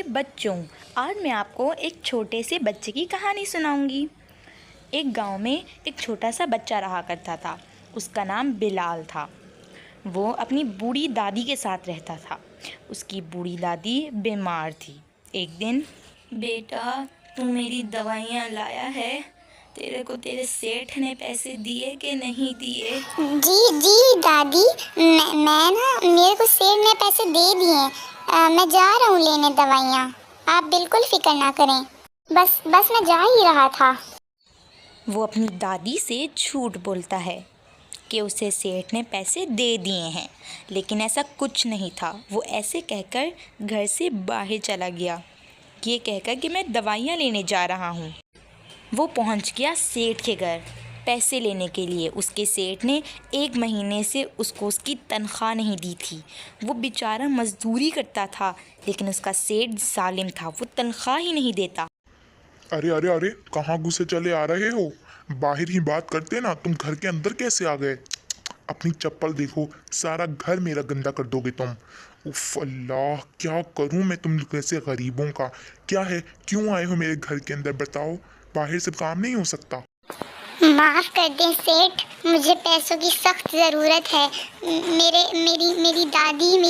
बच्चों, आज मैं आपको एक छोटे से बच्चे की कहानी सुनाऊंगी। एक गांव में एक छोटा सा बच्चा रहा करता था। उसका नाम बिलाल था। वो अपनी बूढ़ी दादी के साथ रहता था। उसकी बूढ़ी दादी बीमार थी। एक दिन, बेटा, तू मेरी दवाइयाँ लाया है? तेरे को तेरे सेठ ने पैसे दिए कि नहीं दिए? जी जी दादी, मैं ना, मेरे को सेठ ने पैसे दे दिए। मैं जा रहा हूँ लेने दवाइयाँ। आप बिल्कुल फिक्र ना करें। बस मैं जा ही रहा था। वो अपनी दादी से झूठ बोलता है कि उसे सेठ ने पैसे दे दिए हैं, लेकिन ऐसा कुछ नहीं था। वो ऐसे कहकर घर से बाहर चला गया, ये कहकर कि मैं दवाइयाँ लेने जा रहा हूँ। वो पहुँच गया सेठ के घर पैसे लेने के लिए। उसके सेठ ने 1 महीने से उसको उसकी तनख्वाह नहीं दी थी। वो बेचारा मजदूरी करता था, लेकिन उसका सेठ जालिम था, वो तनख्वाह ही नहीं देता। अरे अरे अरे, कहाँ घुसे चले आ रहे हो? बाहर ही बात करते ना, तुम घर के अंदर कैसे आ गए? अपनी चप्पल देखो, सारा घर मेरा गंदा कर दोगे तुम। उफ अल्लाह, क्या करूं मैं तुम जैसे गरीबों का? क्या है, क्यों आए हो मेरे घर के अंदर? बताओ, बाहर से काम नहीं हो सकता? माफ़ कर दें सेठ, मुझे पैसों की सख्त ज़रूरत है। मेरी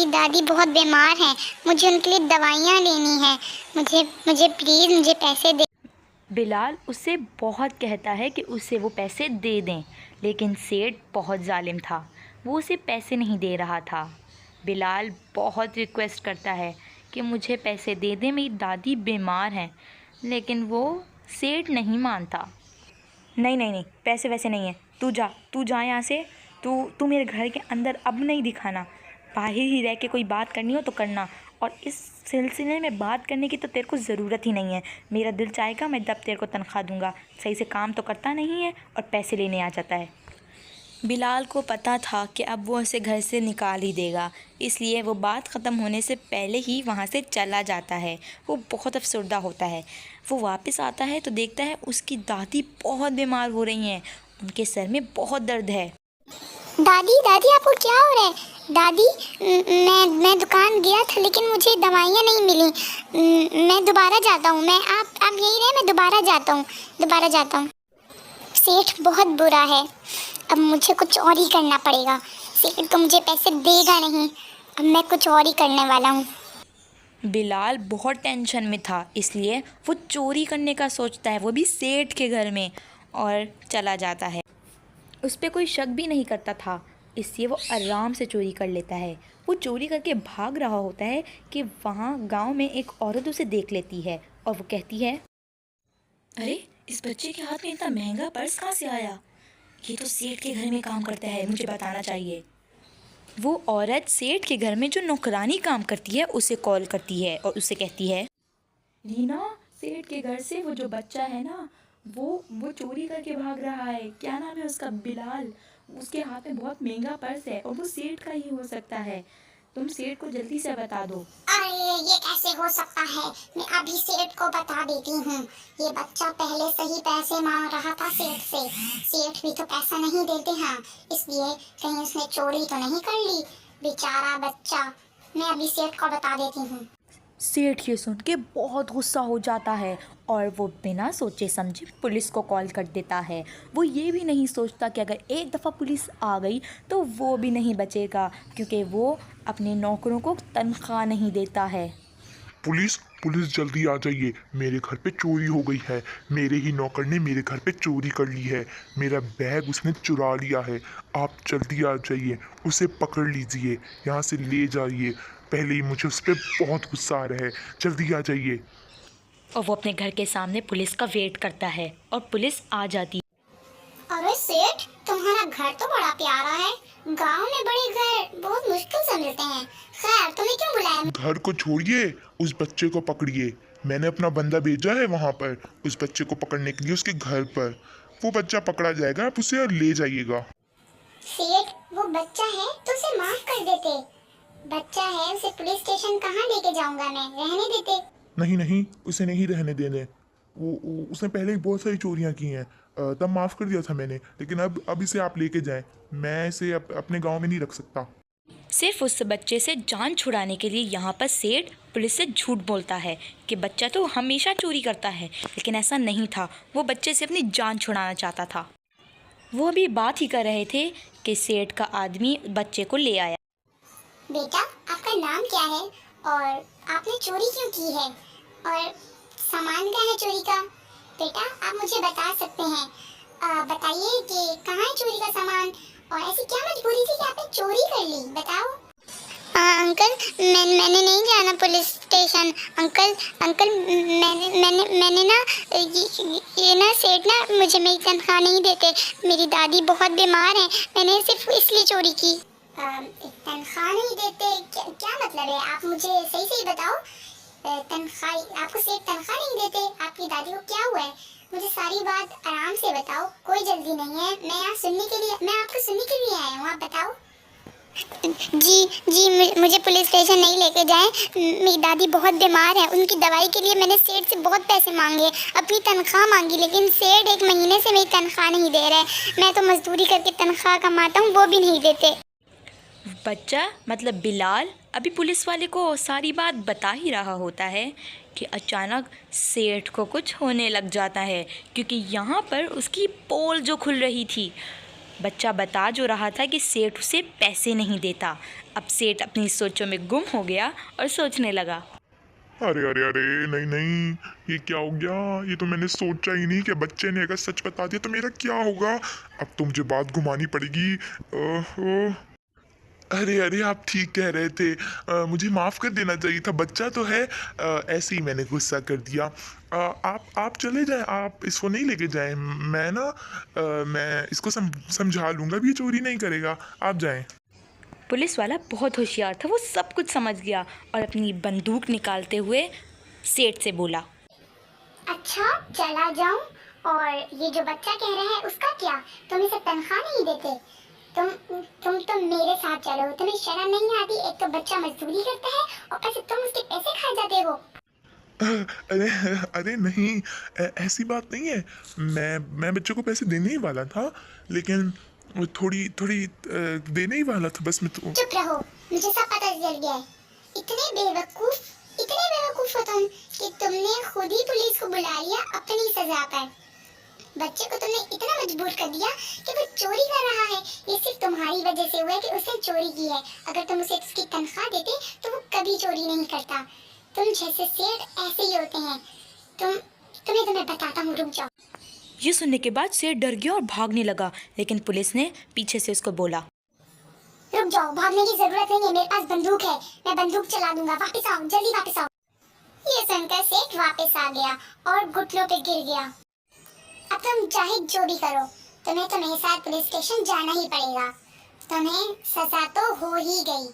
दादी बहुत बीमार हैं। मुझे उनके लिए दवाइयाँ लेनी हैं। मुझे प्लीज़ मुझे पैसे दे। बिलाल उससे बहुत कहता है कि उसे वो पैसे दे दें, लेकिन सेठ बहुत जालिम था, वो उसे पैसे नहीं दे रहा था। बिलाल बहुत रिक्वेस्ट करता है कि मुझे पैसे दे दें, मेरी दादी बीमार हैं, लेकिन वो सेठ नहीं मानता। नहीं नहीं नहीं, पैसे वैसे नहीं है, तू जा यहाँ से। तू मेरे घर के अंदर अब नहीं दिखाना। बाहर ही रह के कोई बात करनी हो तो करना, और इस सिलसिले में बात करने की तो तेरे को ज़रूरत ही नहीं है। मेरा दिल चाहेगा मैं तब तेरे को तनख्वाह दूंगा। सही से काम तो करता नहीं है और पैसे लेने आ जाता है। बिलाल को पता था कि अब वो उसे घर से निकाल ही देगा, इसलिए वो बात ख़त्म होने से पहले ही वहाँ से चला जाता है। वो बहुत अफसरदा होता है। वो वापस आता है तो देखता है उसकी दादी बहुत बीमार हो रही हैं, उनके सर में बहुत दर्द है। दादी दादी, आपको क्या हो रहा है? दादी, मैं दुकान गया था लेकिन मुझे दवाइयाँ नहीं मिली। मैं दोबारा जाता हूँ। आप यही रहे, मैं दोबारा जाता हूँ। सेठ बहुत बुरा है। अब मुझे कुछ और ही करना पड़ेगा। सेठ तो मुझे पैसे देगा नहीं। अब मैं कुछ और ही करने वाला हूँ। बिलाल बहुत टेंशन में था, इसलिए वो चोरी करने का सोचता है, वो भी सेठ के घर में, और चला जाता है। उस पर कोई शक भी नहीं करता था, इसलिए वो आराम से चोरी कर लेता है। वो चोरी करके भाग रहा होता है कि वहाँ गांव में एक औरत उसे देख लेती है और वो कहती है, अरे, इस बच्चे के हाथ में इतना महंगा पर्स कहाँ से आया? ये तो सेठ के घर में काम करता है, मुझे बताना चाहिए। वो औरत सेठ के घर में जो नौकरानी काम करती है उसे कॉल करती है और उसे कहती है, रीना, सेठ के घर से वो जो बच्चा है ना, वो चोरी करके भाग रहा है। क्या नाम है उसका? बिलाल। उसके हाथ में बहुत महंगा पर्स है और वो सेठ का ही हो सकता है। तुम सेठ को जल्दी से बता दो। अरे ये कैसे हो सकता है? मैं अभी सेठ को बता देती हूँ। ये बच्चा पहले से ही पैसे मांग रहा था सेठ से। सेठ भी तो पैसा नहीं देते हैं, इसलिए कहीं उसने चोरी तो नहीं कर ली। बेचारा बच्चा। मैं अभी सेठ को बता देती हूँ। सेठ ये सुन के बहुत गुस्सा हो जाता है और वो बिना सोचे समझे पुलिस को कॉल कर देता है। वो ये भी नहीं सोचता कि अगर एक दफ़ा पुलिस आ गई तो वो भी नहीं बचेगा, क्योंकि वो अपने नौकरों को तनख्वाह नहीं देता है। पुलिस पुलिस जल्दी आ जाइए, मेरे घर पे चोरी हो गई है। मेरे ही नौकर ने मेरे घर पे चोरी कर ली है। मेरा बैग उसने चुरा लिया है। आप जल्दी आ जाइए, उसे पकड़ लीजिए, यहाँ से ले जाइए। पहले ही मुझे उस पर बहुत गुस्सा आ रहा है। जल्दी आ जाइए। और वो अपने घर के सामने पुलिस का वेट करता है और पुलिस आ जाती। अरे सेठ, तुम्हारा घर तो बड़ा प्यारा है। गांव में बड़े घर बहुत मुश्किल से मिलते हैं। खैर, तुम्हें क्यों बुलाया? घर को छोड़िए, उस बच्चे को पकड़िए। मैंने अपना बंदा भेजा है वहाँ पर उस बच्चे को पकड़ने के लिए, उसके घर पर। वो बच्चा पकड़ा जाएगा, आप उसे ले जाइएगा। सेठ, वो बच्चा है तो उसे माफ कर देते। बच्चा है, उसे पुलिस स्टेशन कहाँ लेके जाऊंगा मैं? रहने देते। नहीं नहीं, उसे नहीं रहने देने। उसने पहले ही बहुत सारी चोरियां की हैं। तब माफ़ कर दिया था मैंने, लेकिन अब इसे आप लेके जाएं। मैं इसे अपने गांव में नहीं रख सकता। सिर्फ उस बच्चे से जान छुड़ाने के लिए यहाँ पर सेठ पुलिस से झूठ बोलता है कि बच्चा तो हमेशा चोरी करता है, लेकिन ऐसा नहीं था। वो बच्चे से अपनी जान छुड़ाना चाहता था। वो अभी बात ही कर रहे थे कि सेठ का आदमी बच्चे को ले आया। बेटा, आपका नाम क्या है और आपने चोरी क्यों की है और सामान कहाँ है चोरी का? बेटा, आप मुझे बता सकते हैं, बताइए कि कहाँ है चोरी का सामान और ऐसी क्या मजबूरी थी कि आपने चोरी कर ली, बताओ। अंकल, मैंने नहीं जाना पुलिस स्टेशन। अंकल मैंने ना ये ना सेठ ना मुझे मेरी तनख्वाह नहीं देते। मेरी दादी बहुत बीमार है, मैंने सिर्फ इसलिए चोरी की। तनख्वाह नहीं देते? क्या मतलब है? आप मुझे सही सही बताओ। तनख्वाह, आपको सेठ तनख्वाह नहीं देते? आपकी दादी को क्या हुआ है? मुझे सारी बात आराम से बताओ, कोई जल्दी नहीं है। मैं आपको सुनने के लिए आया हूँ, आप बताओ। जी, मुझे पुलिस स्टेशन नहीं लेके जाएं। मेरी दादी बहुत बीमार है, उनकी दवाई के लिए मैंने सेठ से बहुत पैसे मांगे, अपनी तनख्वाह मांगी, लेकिन सेठ 1 महीने से मेरी तनख्वाह नहीं दे रहे। मैं तो मजदूरी करके तनख्वाह कमाता हूँ, वो भी नहीं देते। बच्चा मतलब बिलाल अभी पुलिस वाले को सारी बात बता ही रहा होता है कि अचानक सेठ को कुछ होने लग जाता है, क्योंकि यहाँ पर उसकी पोल जो खुल रही थी। बच्चा बता जो रहा था कि सेठ उसे पैसे नहीं देता। अब सेठ अपनी सोचों में गुम हो गया और सोचने लगा। अरे अरे अरे, नहीं नहीं, ये क्या हो गया? ये तो मैंने सोचा ही नहीं कि बच्चे ने अगर सच बता दिया तो मेरा क्या होगा। अब तो मुझे बात घुमानी पड़ेगी। ओह, अरे अरे, आप ठीक कह रहे थे। मुझे माफ़ कर देना चाहिए था, बच्चा तो है। ऐसे ही मैंने गुस्सा कर दिया। आप चले जाएं, आप इसको नहीं लेके जाएं। मैं इसको समझा लूँगा, भी ये चोरी नहीं करेगा। आप जाएं। पुलिस वाला बहुत होशियार था, वो सब कुछ समझ गया और अपनी बंदूक निकालते हुए सेठ से बोला। अच्छा, चला जाऊं? और ये जो बच्चा कह रहा है उसका क्या? तुम इसे तनख्वाह नहीं देते? तुम मेरे साथ चलो, तुम्हें शर्म नहीं आती? एक तो बच्चा मजदूरी करता है और फिर तुम उसके पैसे खा जाते हो। अरे अरे नहीं, ऐसी बात नहीं है। मैं बच्चे को पैसे देने ही वाला था, लेकिन वो थोड़ी थोड़ी देने ही वाला था बस। मैं तो चुप रहो, मुझे सब पता चल गया है। इतने बेवकूफ हो तुम कि तुमने खुद ही पुलिस को बुला लिया अपनी सजा पर। बच्चे को तुमने इतना मजबूर कर दिया कि वो चोरी कर रहा है। ये सिर्फ तुम्हारी वजह से हुआ है कि उसने चोरी की है। अगर तुम उसे उसकी तनख्वाह देते तो वो कभी चोरी नहीं करता। तुम जैसे सेठ ऐसे ही होते हैं। तुम्हें बताता हूँ, रुक जाओ। ये सुनने के बाद सेठ डर गया और भागने लगा, लेकिन पुलिस ने पीछे से उसको बोला। रुक जाओ, भागने की जरूरत नहीं है, मेरे पास बंदूक है, मैं बंदूक चला दूंगा। वापस आओ, जल्दी वापस आओ। ये सुनकर सेठ वापस आ गया और घुटनों पे गिर गया। अब तुम चाहे जो भी करो, तुम्हें तो मेरे साथ पुलिस स्टेशन जाना ही पड़ेगा। तुम्हें सजा तो हो ही गई।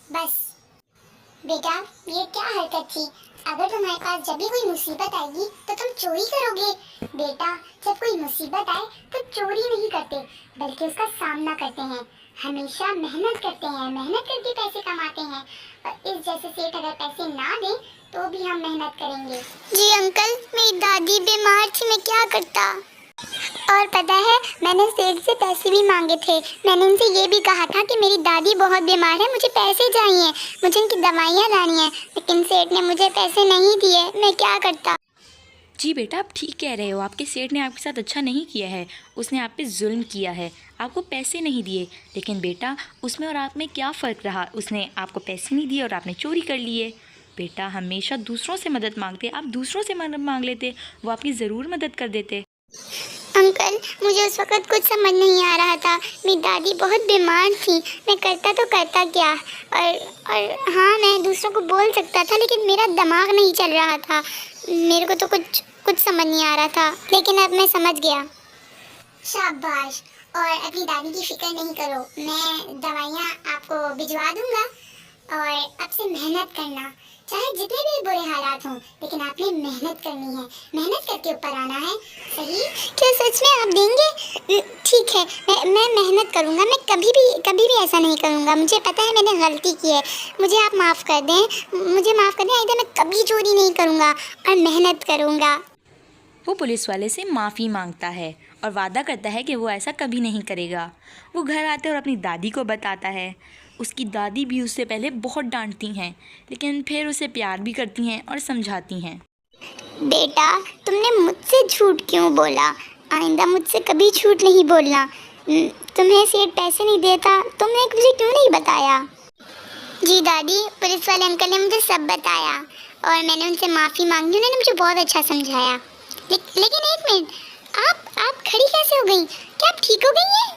बस बेटा, ये क्या हरकत थी? अगर तुम्हारे पास जब भी कोई मुसीबत आएगी तो तुम चोरी करोगे। बेटा, जब कोई मुसीबत आए तो चोरी नहीं करते, बल्कि उसका सामना करते हैं। हमेशा मेहनत करते हैं, मेहनत करके पैसे कमाते हैं। और इस जैसे सेठ अगर पैसे ना दें तो भी हम मेहनत करेंगे। जी अंकल, मेरी दादी बीमार थी, मैं क्या करता? और पता है, मैंने सेठ से पैसे भी मांगे थे। मैंने उनसे ये भी कहा था कि मेरी दादी बहुत बीमार है, मुझे पैसे चाहिए, मुझे उनकी दवाइयाँ लानी है, लेकिन सेठ ने मुझे पैसे नहीं दिए। मैं क्या करता? जी बेटा, आप ठीक कह रहे हो। आपके सेठ ने आपके साथ अच्छा नहीं किया है, उसने आप पे जुल्म किया है, आपको पैसे नहीं दिए। लेकिन बेटा, उसमें और आप में क्या फ़र्क रहा? उसने आपको पैसे नहीं दिए और आपने चोरी कर लिए। बेटा, हमेशा दूसरों से मदद मांगते, आप दूसरों से मदद मांग लेते, वो आपकी ज़रूर मदद कर देते। अंकल, मुझे उस वक़्त कुछ समझ नहीं आ रहा था। मेरी दादी बहुत बीमार थी, मैं करता तो करता क्या। और हाँ, मैं दूसरों को बोल सकता था, लेकिन मेरा दिमाग नहीं चल रहा था। मेरे को तो कुछ समझ नहीं आ रहा था, लेकिन अब मैं समझ गया। शाबाश। और अपनी दादी की फिक्र नहीं करो, मैं दवाइयाँ आपको भिजवा दूंगा। और अब से मेहनत करना, चाहे जितने भी बुरे हालात हों, लेकिन आपने मेहनत करनी है, मेहनत करके ऊपर आना है। सही? क्या सच में आप देंगे? ठीक है, मैं मेहनत करूँगा। मैं कभी भी ऐसा नहीं करूँगा। मुझे पता है मैंने गलती की है, मुझे आप माफ़ कर दें, मुझे माफ़ कर दें। आइंदा मैं कभी चोरी नहीं करूँगा और मेहनत करूँगा। वो पुलिस वाले से माफ़ी मांगता है और वादा करता है कि वो ऐसा कभी नहीं करेगा। वो घर आता है और अपनी दादी को बताता है। उसकी दादी भी उससे पहले बहुत डांटती हैं, लेकिन फिर उसे प्यार भी करती हैं और समझाती हैं। बेटा, तुमने मुझसे झूठ क्यों बोला? आइंदा मुझसे कभी झूठ नहीं बोलना। तुम्हें सेठ पैसे नहीं देता, तुमने मुझे क्यों नहीं बताया? जी दादी, पुलिस वाले अंकल ने मुझे सब बताया और मैंने उनसे माफ़ी मांगी। उन्होंने मुझे बहुत अच्छा समझाया। लेकिन एक मिनट, आप खड़ी कैसे हो गई? क्या आप ठीक हो गई हैं?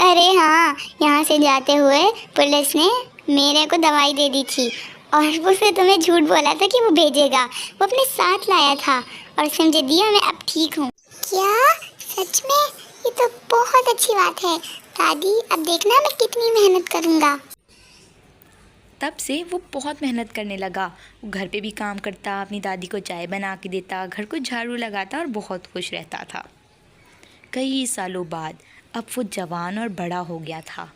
अरे हाँ, यहाँ से जाते हुए पुलिस ने मेरे को दवाई दे दी थी और उसने तुम्हें झूठ बोला था कि वो भेजेगा। वो अपने साथ लाया था और उसने मुझे दिया। मैं अब ठीक हूँ। क्या सच में? ये तो बहुत अच्छी बात है दादी। अब देखना मैं कितनी मेहनत करूँगा। तब से वो बहुत मेहनत करने लगा। वो घर पे भी काम करता, अपनी दादी को चाय बना के देता, घर को झाड़ू लगाता और बहुत खुश रहता था। कई सालों बाद अब वो जवान और बड़ा हो गया था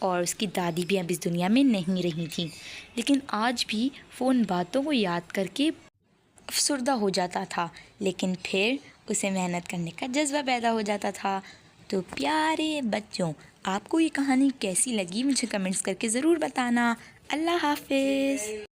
और उसकी दादी भी अब इस दुनिया में नहीं रही थी, लेकिन आज भी वो उन बातों को याद करके अफसरदा हो जाता था, लेकिन फिर उसे मेहनत करने का जज्बा पैदा हो जाता था। तो प्यारे बच्चों, आपको ये कहानी कैसी लगी मुझे कमेंट्स करके ज़रूर बताना। अल्लाह हाफिज़।